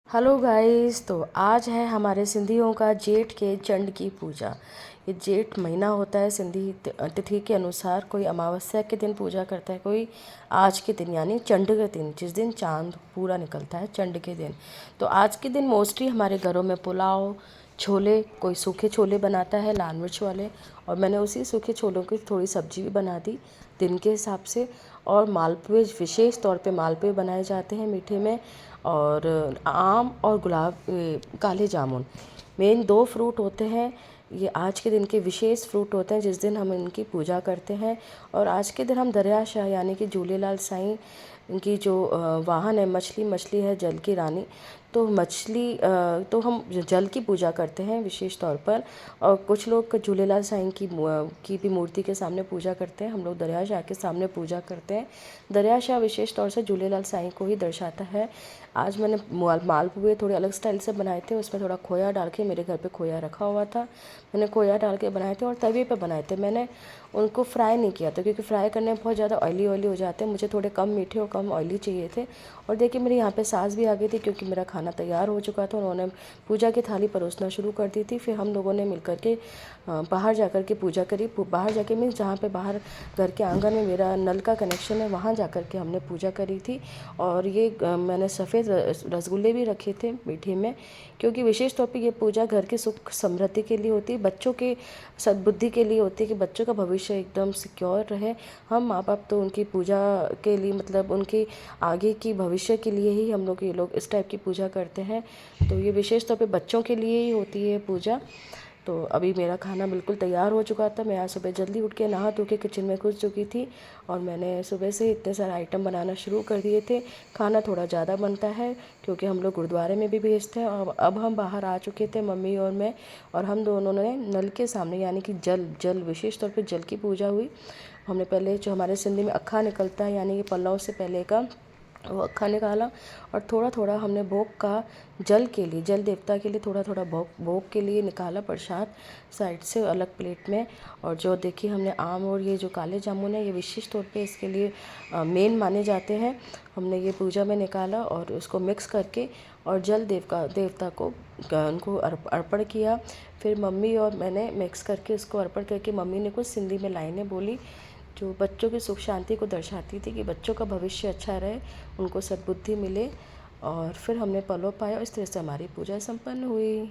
Hello guys. तो आज है हमारे सिंधियों का जेठ के चंड की पूजा। ये जेठ महीना होता है, सिंधी तिथि के अनुसार कोई अमावस्या के दिन पूजा करता है, कोई आज के दिन यानी चंड के दिन, जिस दिन चांद पूरा निकलता है चंड के दिन। तो आज के दिन मोस्टली हमारे घरों में पुलाव, छोले, कोई सूखे छोले बनाता है लाल मिर्च वाले, और मैंने उसी सूखे छोलों की थोड़ी सब्जी भी बना दी दिन के हिसाब से। और मालपुए, विशेष तौर पे मालपुए बनाए जाते हैं मीठे में, और आम और काले जामुन मेन दो फ्रूट होते हैं। ये आज के दिन के विशेष फ्रूट होते हैं जिस दिन हम इनकी पूजा करते हैं। और आज के दिन हम दरियाशाह यानी कि झूलेलाल साईं की जो वाहन है, मछली है जल की रानी, तो तो हम जल की पूजा करते हैं विशेष तौर पर। और कुछ लोग झूलेलाल साईं की भी मूर्ति के सामने पूजा करते हैं, हम लोग दरियाशाह के सामने पूजा करते हैं। दरियाशाह विशेष तौर से झूलेलाल साईं को ही दर्शाता है। आज मैंने मालपुए थोड़े अलग स्टाइल से बनाए थे, उसमें थोड़ा खोया डाल के, मेरे घर पे खोया रखा हुआ था, मैंने खोया डाल के बनाए थे और तवे पे बनाए थे। मैंने उनको फ्राई नहीं किया था क्योंकि फ्राई करने में बहुत ज़्यादा ऑयली हो जाते हैं, मुझे थोड़े कम मीठे और कम ऑयली चाहिए थे। और देखिए मेरे यहाँ पे सास भी आ गई थी क्योंकि मेरा खाना तैयार हो चुका था, उन्होंने पूजा की थाली परोसना शुरू कर दी थी। फिर हम लोगों ने मिल के बाहर जा कर के पूजा करी। बाहर जाके मीन्स जहाँ पे बाहर घर के आंगन में मेरा नल का कनेक्शन है, वहाँ जा कर के हमने पूजा करी थी। और ये मैंने सफ़ेद रसगुल्ले भी रखे थे मीठे में, क्योंकि विशेष तौर पे ये पूजा घर की सुख समृद्धि के लिए होती है, बच्चों के सद्बुद्धि के लिए होती है कि बच्चों का भविष्य एकदम सिक्योर रहे। हम माँ बाप तो उनकी पूजा के लिए, मतलब उनके आगे की भविष्य के लिए ही हम लोग इस टाइप की पूजा करते हैं। तो ये विशेष तौर पे बच्चों के लिए ही होती है पूजा। तो अभी मेरा खाना बिल्कुल तैयार हो चुका था। मैं आज सुबह जल्दी उठ के नहा धो के किचन में घुस चुकी थी और मैंने सुबह से इतने सारे आइटम बनाना शुरू कर दिए थे। खाना थोड़ा ज़्यादा बनता है क्योंकि हम लोग गुरुद्वारे में भी भेजते हैं। और अब हम बाहर आ चुके थे, मम्मी और मैं, और हम दोनों ने नल के सामने यानी कि जल विशेष तौर पर जल की पूजा हुई। हमने पहले जो हमारे सिंधी में अक्खा निकलता है यानी कि पल्लव से पहले का, वो अक्खा निकाला और थोड़ा थोड़ा हमने भोग का जल के लिए, जल देवता के लिए थोड़ा थोड़ा भोग के लिए निकाला प्रसाद साइड से अलग प्लेट में। और जो देखिए हमने आम और ये जो काले जामुन है, ये विशेष तौर पे इसके लिए मेन माने जाते हैं। हमने ये पूजा में निकाला और उसको मिक्स करके और जल देवता को उनको अर्पण किया। फिर मम्मी और मैंने मिक्स करके उसको अर्पण करके, मम्मी ने कुछ सिंधी में लाइनें बोली जो बच्चों की सुख शांति को दर्शाती थी कि बच्चों का भविष्य अच्छा रहे, उनको सद्बुद्धि मिले। और फिर हमने पलो पाया और इस तरह से हमारी पूजा संपन्न हुई।